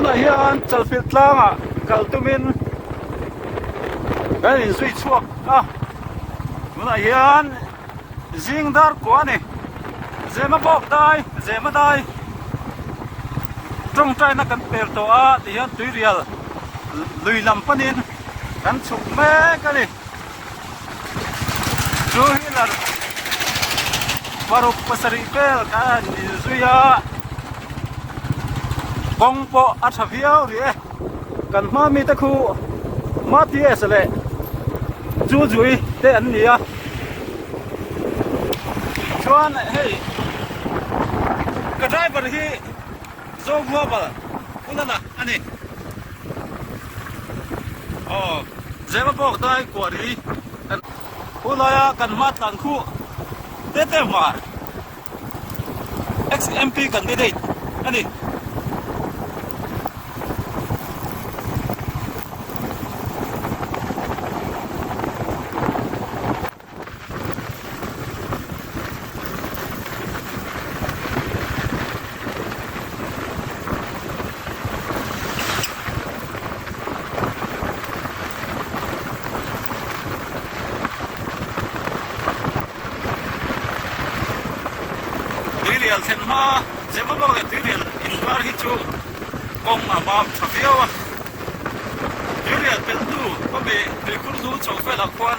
muna hian Chalfilh tlang ah kaltumin kan in sui chuak a muna hian zingdar ko ani zema bok dai zema dai trong trai na kan per to a ti hian tui rial lui lam panin kan chuk me kani chu hilar waruk pasari pel kan ni zuya bong po athaviau ri e kan ma mi ta khu ma ti esale chu zui te an nia chuan hey ka driver hi zo global unana ani zema bok dai ko ri kan ulaya kan ma tan khu te te mar XMP candidate ani sen ma zema ba ga tirial in bar hi chu kong amam thafiawa tirial pel tu ko be kur du Chalfilh la kwan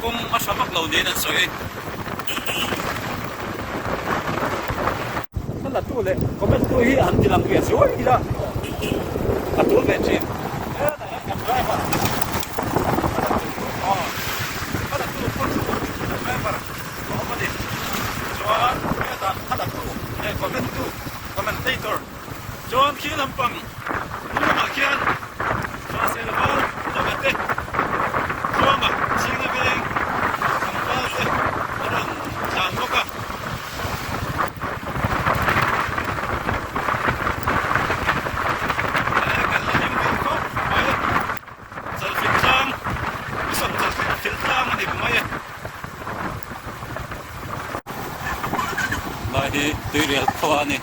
kong asamak lo ne na soi la tu le comment tu hi an tilang ke soi ila atul be che ka driver kada tu kon driver ko ba de commentator John Kilampang Numa Kian Faselval Nabate Joma Singabeng Kampase Orang Jamoka Chalfilh tlang isang Chalfilh tlang ani bumaya lahi tirial khawani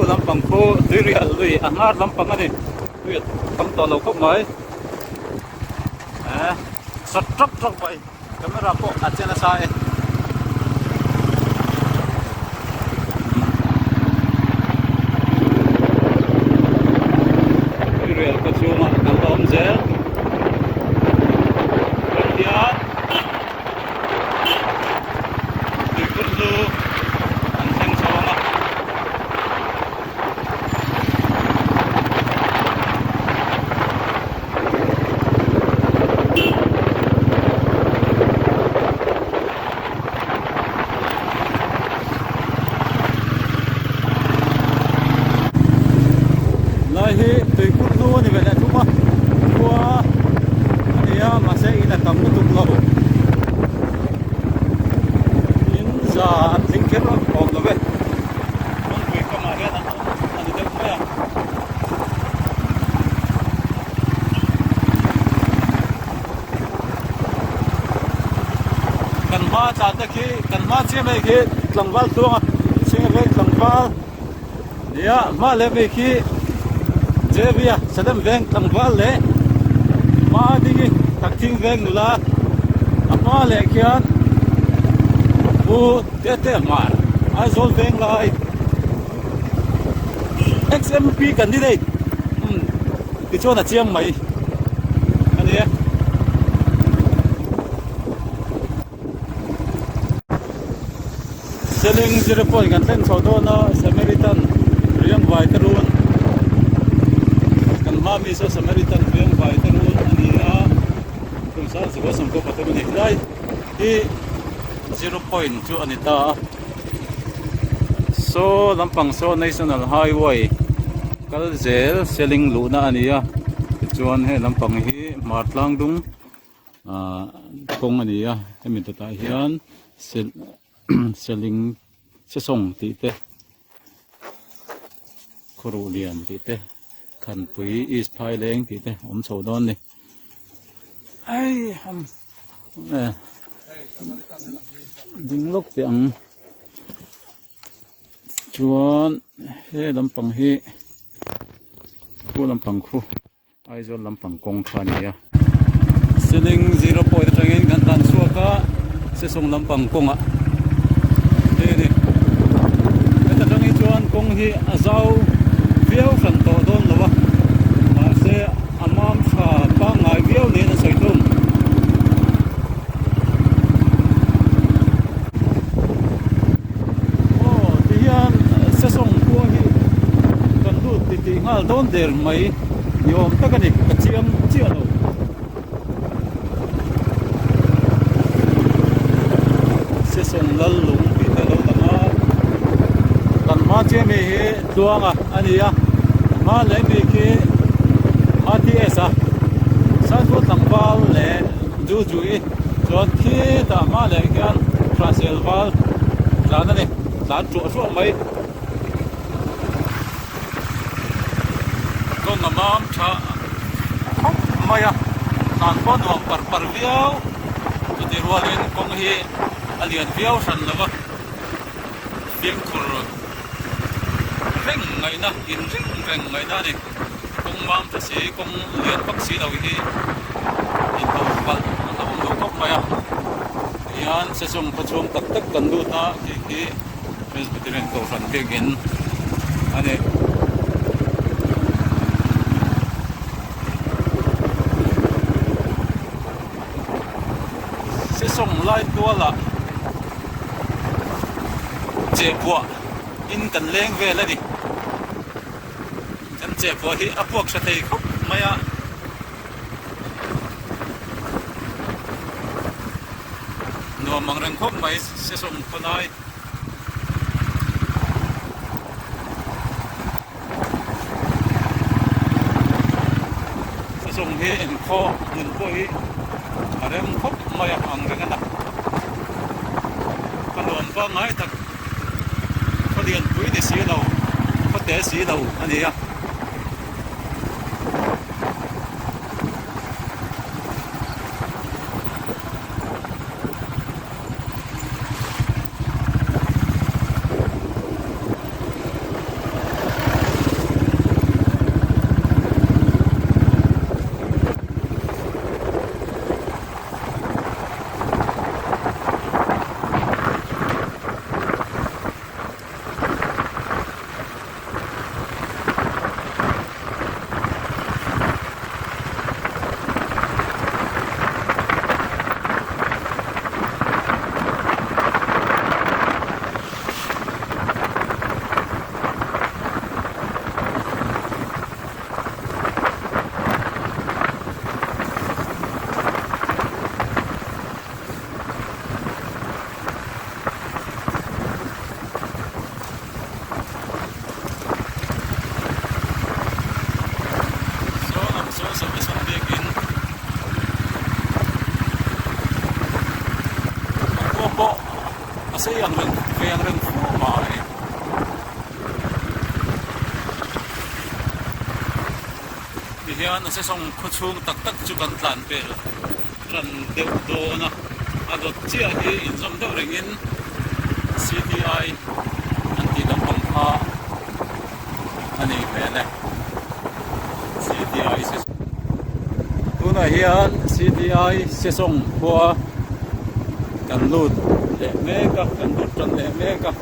lampang po tirial lui angar lampang ani tuyat pang to lo khop mai sat trok bai camera po achena sai real ko chuma kalom zel dia dikurdu anseng sawama lahi dikurdu ni bela cuma dua dia masih ina kamu tu lo inza tingkir om lo be on kui kamaria na ani de kaya kan ma cha ta ki kan ma che me ki tlangwal tu singa be tlangwal dia ma le be ki Jevia sadam veng tlangwal le ma digi takting veng nula apa le kian bu te mar ai zol veng lai XMP candidate ti chona chiang mai ani selling 0 point kan ten so do na Samaritan riang vai tarun mami sa Samaritan beng bai tarun ania kum sa zo sam ko patu ni dai i 0 point chu anita so lampang so national highway kalzel selling luna ania chuan he lampang hi martlang dung kong ania hemi ta hian selling se song ti te khuru lian ti te khan pui is phai leng ti te om chho don ni ai ham ding lok te ang chuan he lampang hi khu lampang khu ai zo lampang kong kha ni ya selling 0 point tangin kan tan suaka se song lampang konga ni eta tangi chuan kong hi azau viau san to don lawa ma se amam kha pa ngai viau ni na saitum oh tian se song ko hi kan du ti ngal don der mai yom takani kachiam chialo se song lal lung ti te lo lama kan ma che me he tuanga ania ma le me ke ma ti esa san so tangwal le ju ju i chon thi ta ma le kyan trasel wal la na ne la chu so mai kon namam tha maya tan ko no par viau tu ti rualin kong hi alian viau san lawa film khur reng ngai na in reng ngai na ni kong mam ta se kong lian pak si lawi hi in to bal na om do kok maya yan se sum pachum tak tak kan du ta ki presbyterian ko san ke gen ane se sum lai tua la che bua in kan leng ve la ni kan che bua hi apuak sa thei khop maya no mang reng khop mai se som khonai se som hi en kho mun ko hi arem khop maya ang reng na kanom pa ngai tak lian pui ni si lo ko te si lo ani ya se yang reng fu mai ti hian se song khu chung tak tak chu kan tlan pe ran deu do na adot chia hi in som do rengin CTI anti lampang kha ani pele CTI se tuna hian CTI se song kwa kan lut le mega kan lut tran le mega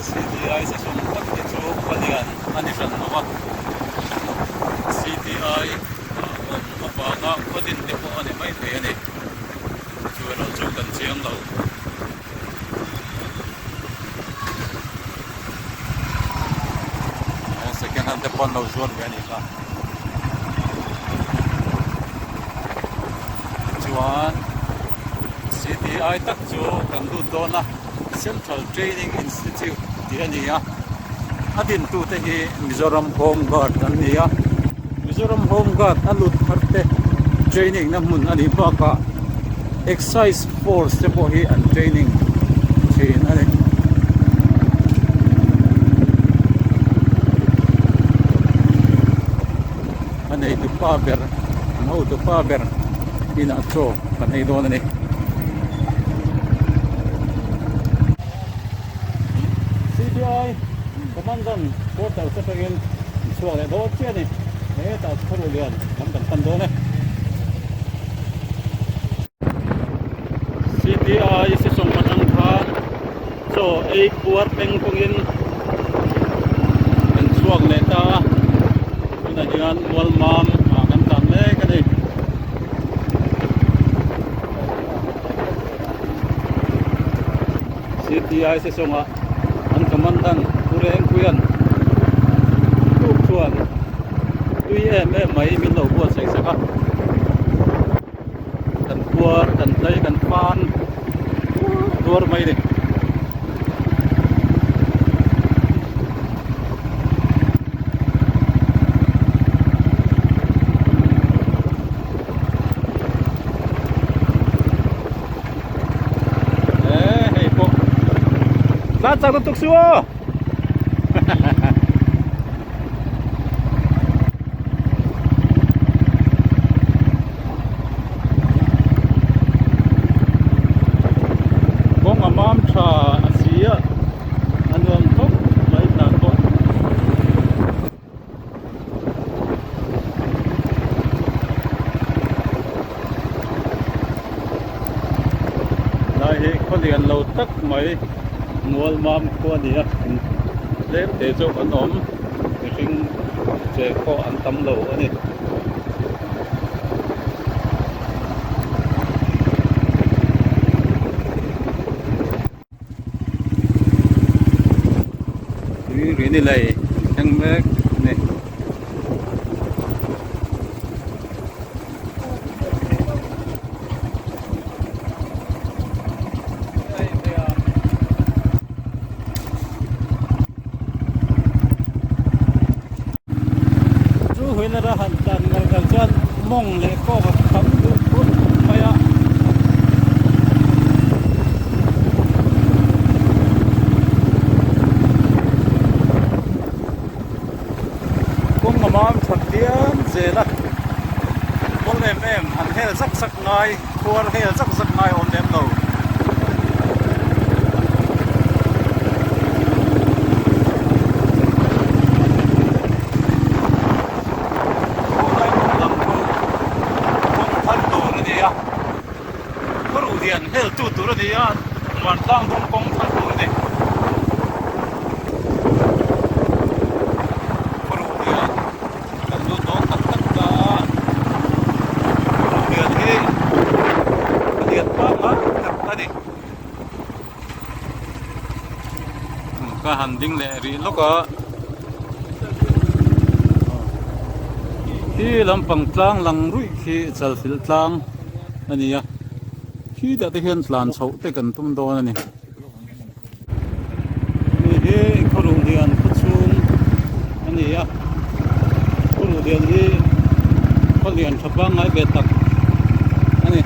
CTI se song tak ti chu palian ani ran nawa CTI pa na kodin te ko ani mai te ani chu ro chu kan chiang lo second hand te pon lo zuan ve ani ka chuan CTI tak chu kan du dona Central Training Institute ti ani ya adin tu te hi Mizoram Home Guard an ni ya Mizoram Home Guard alut kharte training na mun ani pa ka exercise force te po hi an training thin ani anei tu pa ber no tu pa ber ina cho kanei don ani CBI kamandan portal sa pagin suwa le do che ni ta thuru lian nam kan tan do ne CBI si song matang kha so ei kuar peng pungin kan suwa le ta ina dian wal mam kan tan le kan ei CBI si song an kamandan kureng kuyan tuk chuan tui em mai min lo buat sai saka kan kuar kan lai kan pan dor mai ni hei po tlat sa tuk suo mam cha asia anwam thok mai ta ko lai he kholian lo tak mai mual mam ko nia le te jo anom ring che ko an tam lo ani ini lai yang mek ni chu huina ra han tan ngal kal chuan mong le ko ka kham du phun phaya mam thatian zela bol em an hel sak ngai khur hel sak ngai on dem lo hel tu tu ra dia wan tang kong thal tu ni ka handing le ri loka hi lampang tlang lang rui khi Chalfilh tlang ania hi da te hian tlan chho te kan tum do ani ni he kholu dian puchum ania kholu dian hi kholian thapa ngai be tak ani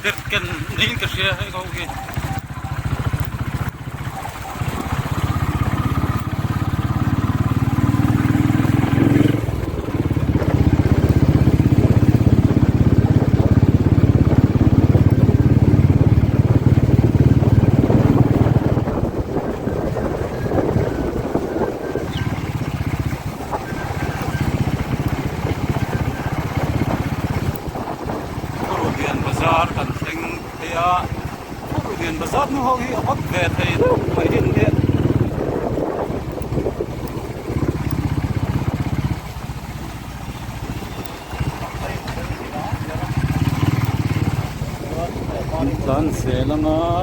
Được cần nín cái xe hay không kì. Điện bà giáp nó hông hi bắt về thì đâu phải hiện điện tan xe lắm á.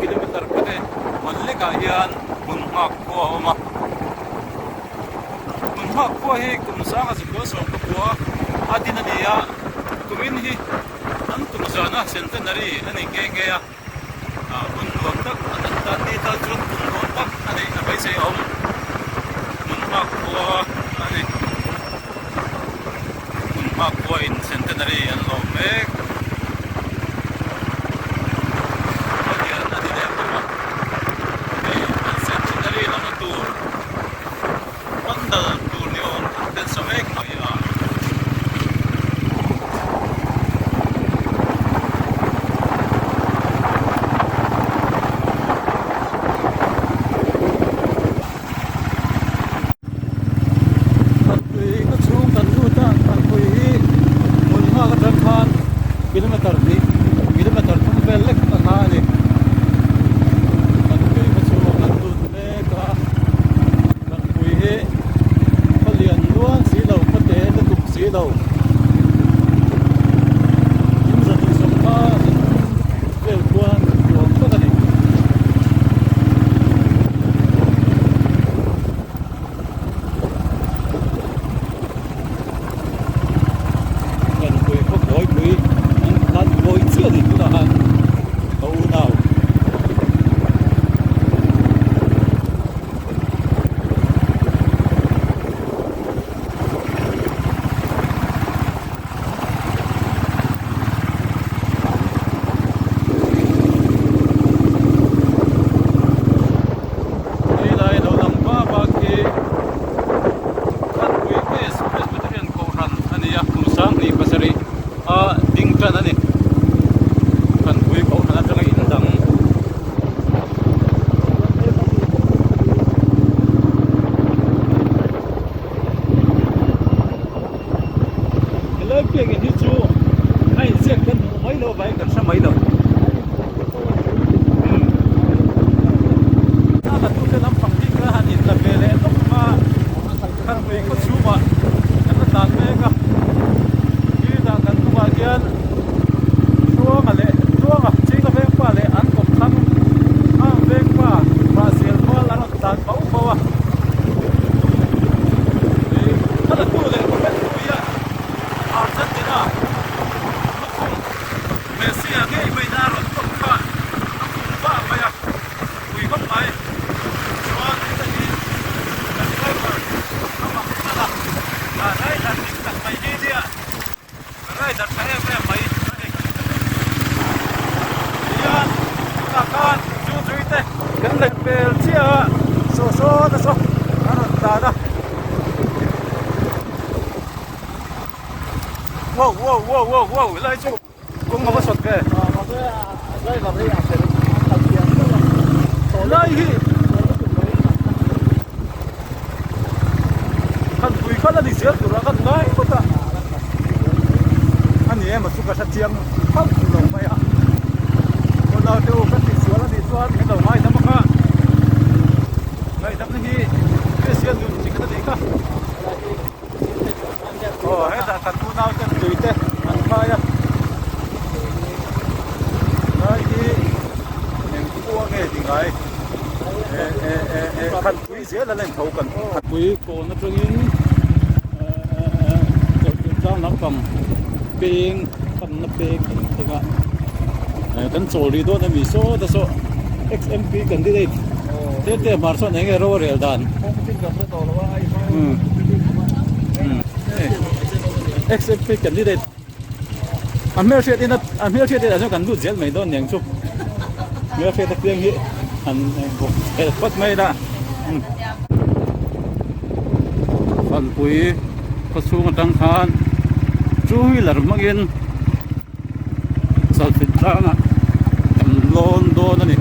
Kilometer kene malle ka hian mun mak ko ma mun mak ko hi kum sa ga ko so ko adina dia kumin hi an tum zana centenary ani ke ge ya mun lo tak ta ti ta chut mun lo tak ani na bai se om mun mak ko ani mun mak ko in centenary an lo mek kilometer tum belek tangani kan kui ka chu kan tu me ka kan kui he palian luang si lo pate na tuk si lo in za tu som ka vel kuan tuam ta ni kan kui ko koi kui an koi chưa thì chúng ta ăn đâu nào đây là đầu năm qua ba khi ăn quỳ cái Presbyterian cầu rắn anh ấy cũng sáng đi pasari ding trần anh ấy kan kui kau nak jangan indang. Kalau pergi ni tu, hai siap kan mai lo baik kan sama mai lo. Ada tu kan nampak di kerana ni tak boleh tu mah kan kui kau cuma kan tak mereka. Kita kan tu bagian tua kali. Chính là veng qua lệ ăn cục thăng veng qua và xiên qua là nó tàn bão bao thì rất là tu lệ của bên Tây á Argentina Messi cái bây giờ rồi không phải ba bây giờ quỳ không phải cho cái gì cái này mà là đây là những cái máy gì vậy đây là cái em máy kan chu chui te kan le pel chia so ta so an ta da wow lai chu cũng không có sọt kề đây là đây lai hi kan tui kan là đi xếp tụi nó kan ngai có ta anh em mà suka sát chiang không lòng mày àเราดูกันติดสวนแล้วติดสวนเห็นดอกไม้ทั้งหมดก็ไม่ทำที่นี่เสียงอยู่จริงกันดีก็โอ้ให้แต่กันตูน่าจะจุยเต้อันพาย rồi khăn quý dễ là lên thấu cần khăn quý cổ nó trông in trong lắm cầm ping cầm nó ping thì mà cần số đi đó là bị số đó số XMP cần đi đây thế mà số này cái rồi đàn XMP cần đi đây anh mới chuyện đi là cho cần rút dễ mấy đôi nhàng chụp mới chuyện đặc biệt vậy anh bắt mấy đã phần quý có xuống tăng khan chú ý là mắc yên Chalfilh tlang à cầm lon đô đó nè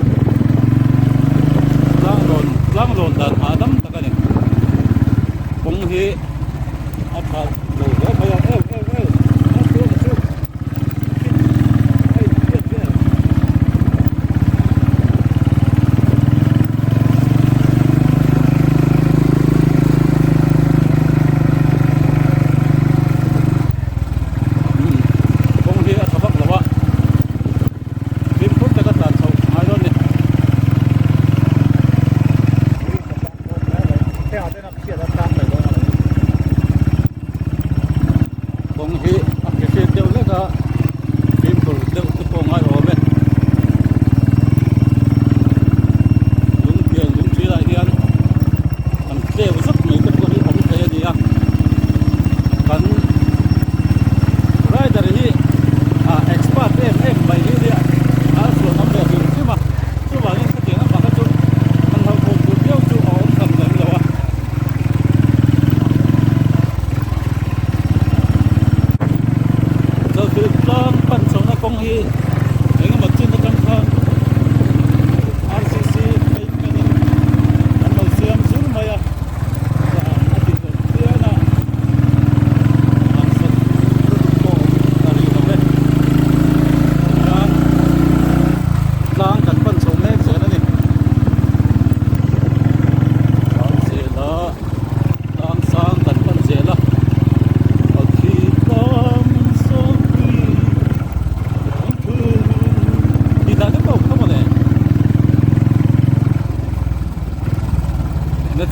tlang lon đàn hà đâm tất cả nè cũng hi áp phạt đầu đó bây giờ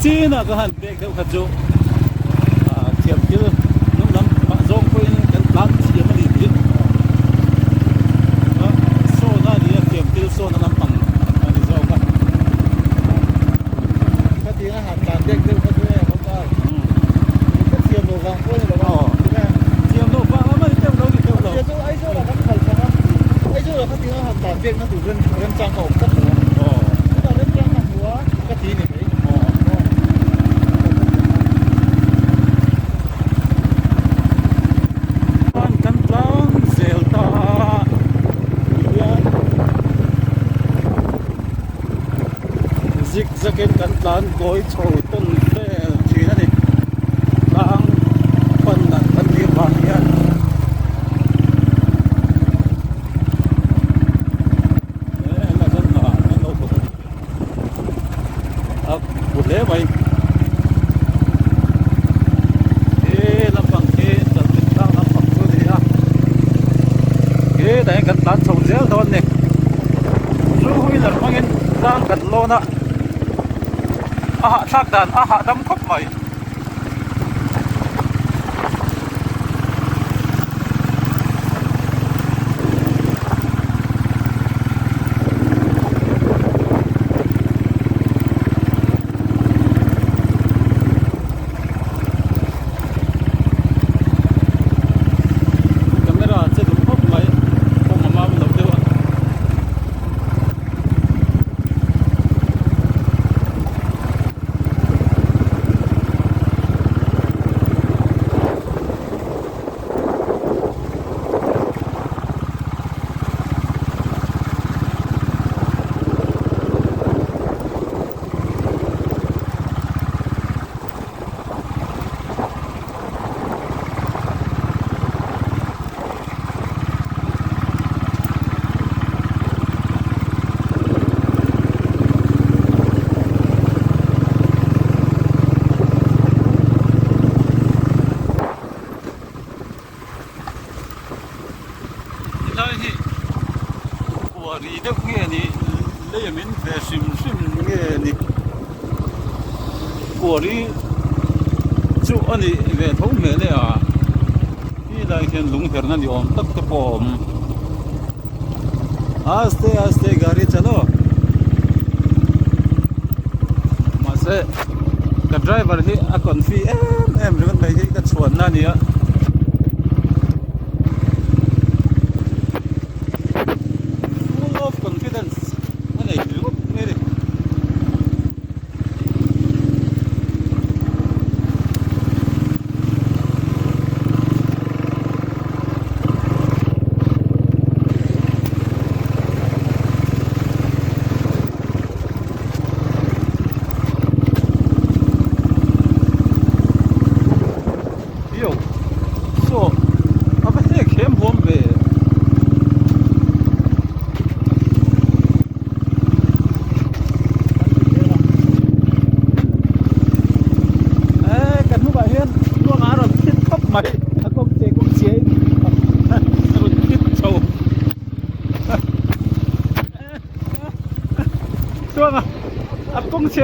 chi na cái hàn bẹc đâu khát chú thiệp kia lúc lắm bạn dòng quên cái láng thiệp mà đi biết đó số ra đi thiệp kia số nó nằm bằng đi dòng cái tiếng hàn bàn bẹc đâu khát chú em không có cái thiệp đồ vàng quên rồi đó thiệp đồ vàng mà đi theo đâu thiệp đâu ấy số là cái thời sao ấy số là cái tiếng hàn bàn bẹc nó từ gần trang cầu cất nữa cái đó lên trang mặt nữa cái tí này cái cắn tán cối trầu tung thế chỉ là gì đang phân là phân đi vào nha đấy là dân là nó đâu có một lễ vậy thế làm bằng thế Chalfilh tlang làm bằng thôi thì à thế đấy cắn tán trầu dễ thôi nè chú huy là mang in đang cắn lon ạ thác đàn đâm khóc mày camera sẽ đúng khóc mày không mà mang đâu đâu đi đâu nghe đi lấy mình về sim nghe nè của đi chú anh đi về thấu mẹ này à đi lại hiện lúng hiện anh đi ôm tắc cái bom aste gari chalo mà sẽ cái driver thì còn phi em rồi mấy cái chuồn na nè full of confidence anh này lúc nghe đi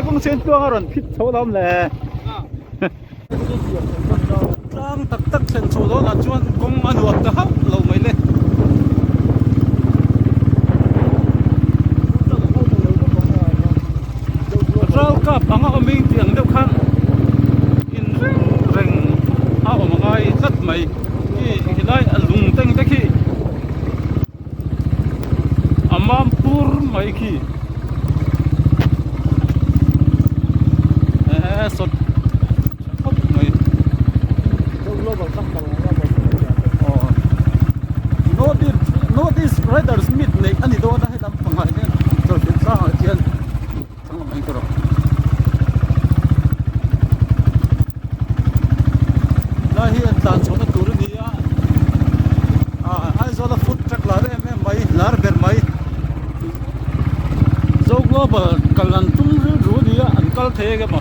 công trên tuang rồi phít thấu lắm lẹ đang tắc tắc trên chỗ đó là chuan công ăn uống đó lâu mấy lên rau cặp ang ang mình tiếng đâu khăn in reng áo mà ai rất mấy cái này lùng teng thế khi amam pur mấy khi sốt hấp người notice riders meet này anh đi đâu đã hay làm bằng hai cái rồi chuyển sang ở trên thằng làm anh rồi là hiện tại số nó tour đi ai số là food truck là em mấy là bên mấy dâu global kalan tung rú đi anh cal thế cái mà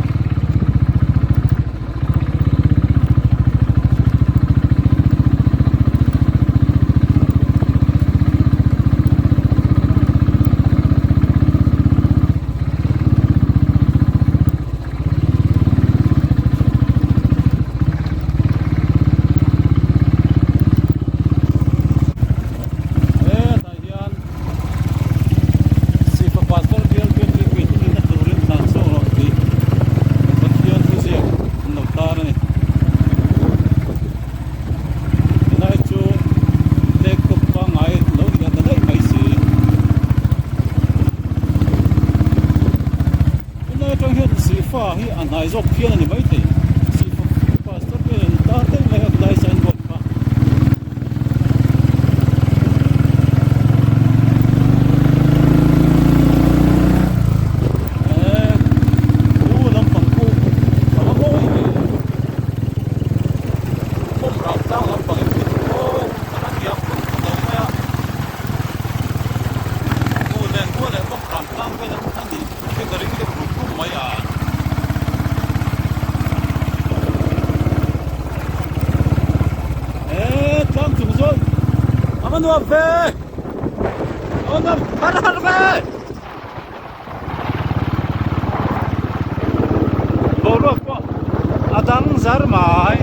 hi an hai zok phian ani mai thei si pastor pen ta te mai hak lai san bot pa lam pang ku ama ko bom rau tang lam pang fi ko an ya ko ta ya ko len bom rau tang pe na an di ke gari ke ku mai ya nuam về nuam hắt về bộ luật quá đang zar mai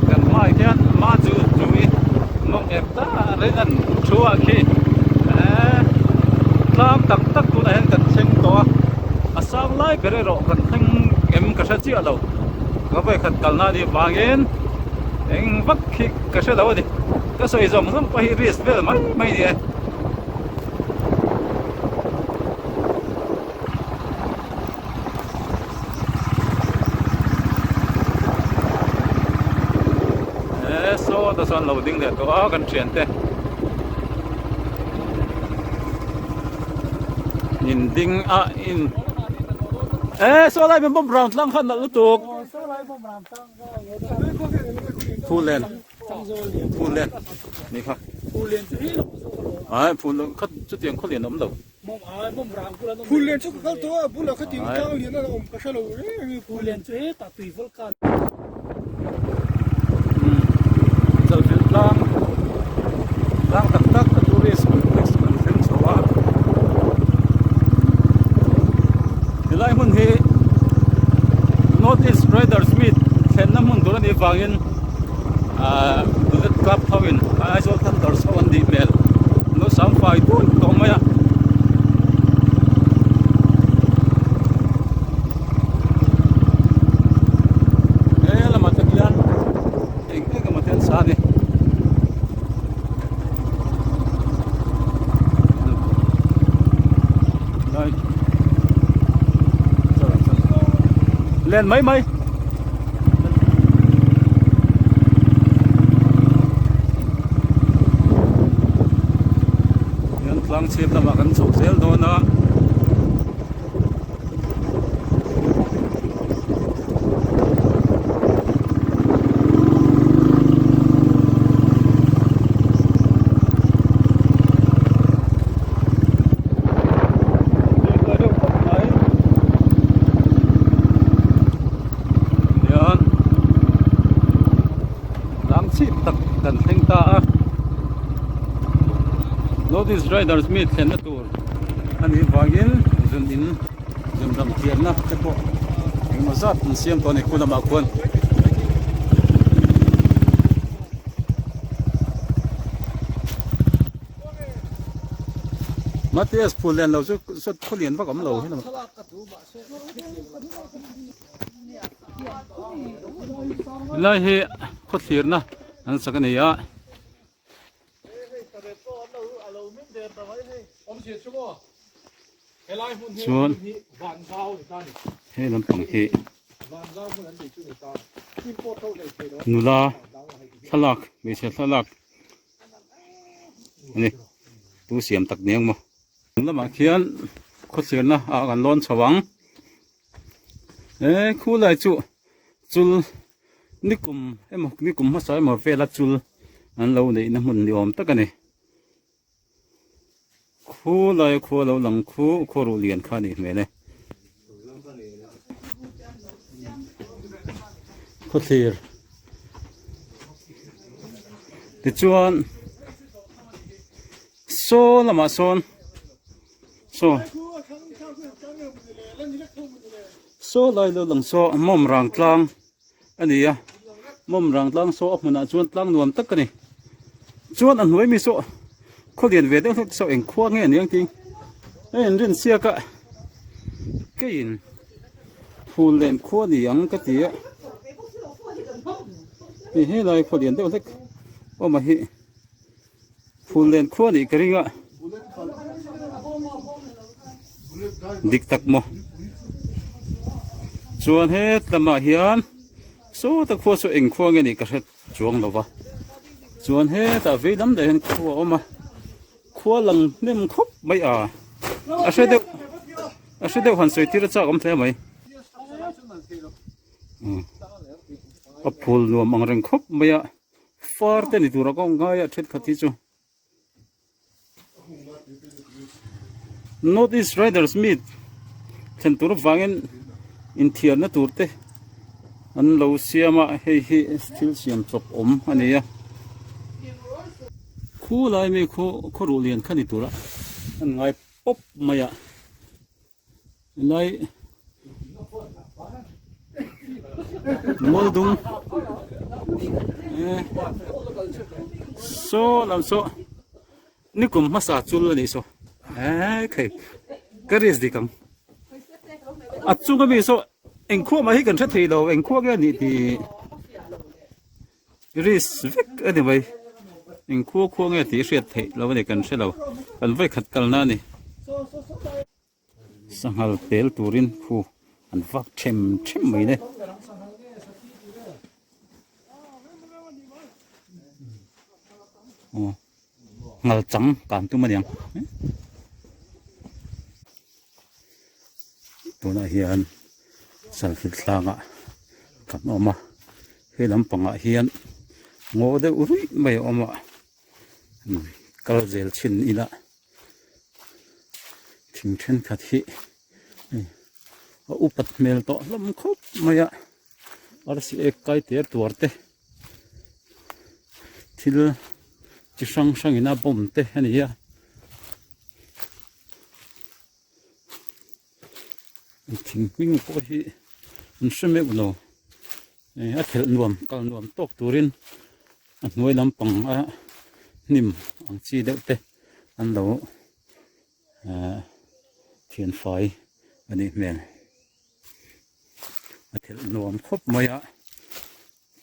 gần mai kia ma chú chui mong em ta lên ăn chua khi làm tắc tắc tu này cần xem to sang lại cái rồi cần thanh em cái gì ở đâu có phải khẩn cần là đi vàng em vắt khi cái gì đâu đi cái sợi dòng nó phải risk về mấy đi số ta son loading để có cần chuyển thế nhìn ding in số lại bên bom round lăng khăn là lúc tục full lên này không full lên khất chút tiền khất liền ấm đầu full lên chút khất to full là khất tiền cao liền nó ôm cái sao full lên chút hết tụi vulcan giờ vangin club thawin ai zo than dor sawan di mel no sam fai tu to maya la matalian eng ke matel sa ni lên mấy mấy nhân tlang chim là mà cần sụp xéo thôi nó dan thing ta notice riders meet thena tur ani wangin zun in zun dam thian na te po engma zat in siam to ne kunama khon Matias pulen lo so khulien wa kam lo hena lai he khothir na an sakania chuan he lam pang hi nula thalak me se thalak ani tu siam tak niang mo lama khian khothir na a kan lon chawang khu lai chu chul nikum emok nikum ma sai ma vela chul an lo nei na mun ni om takani khu lai khu lo lang khu ru lian kha ni me ne khothir ti chuan so lama son so lai lo lang so mom rang tlang ani ya mom rang tlang so apmana chuan tlang nuam takani chuan an hnuai mi so kholian ve deuh so eng khuwa nge niang ting en rin sia ka kein phul len khuwa ni ang ka ti he lai kholian deuh lek o ma hi phul len khuwa ni karinga dik tak mo chuan he tama hian so ta khuwa so eng khuwa nge ni ka hret chuang lova chuan he ta ve lam de hen khuwa oma khuwa lang nem khop mai a hre deuh han soi tira cha om the mai a phul nuam ang reng khop mai a far te ni tura ko ngai a thet khati chu notice riders meet then tur wangin in thiar na turte an lo siama hei hi still siam chop om ania khu lai me khu ru lian khani tura an ngai pop maya lai moldung so lam so nikum masa chul ni so kai karis dikam achunga mi so eng khuwa ma hi kan thei lo eng khuwa ge ni ti ris vek ani mai eng khuwa nge ti hriat thei lo ni kan hre lo kan vai khat kal na ni sanghal tel turin khu an vak them mai ne ngal chang kan tu maniang tuna hian Chalfilh tlanga kan oma he lampanga hian ngo de uri mai oma kal zel chin ina thing then khat hi a upat mel to lam khop maya arsi ek kai ter tuarte thil chi sang ina bom te ania thing ping ko hi an sheme uno a thel nuam kal nuam tok turin a hnuai lampang a hnim ang chi deuh te an lo thian fai ani hmel a thel nuam khop mai a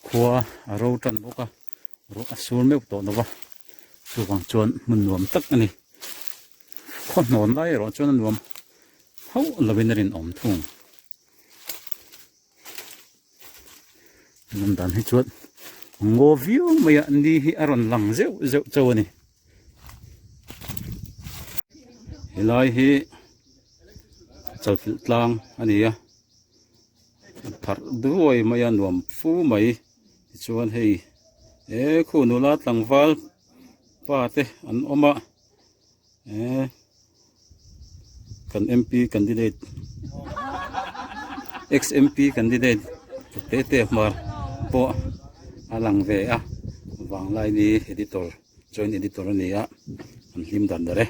khua a ro tan boka ro a sur meu to nova chu wang chuan mun nuam tak ani kho non lai ro chuan nuam hau lovinarin om thung nam dan hi chuan ngo view mai ni hi aron lang zeu zeu chawani hilai hi Chalfilh tlang ania thar duai mai nuam fu mai chuan hei khu nula tlangwal pa te an oma kan MP candidate ex MP candidate te mar po alang ve a wang lai ni editor joint editor ni a an hlim dan dare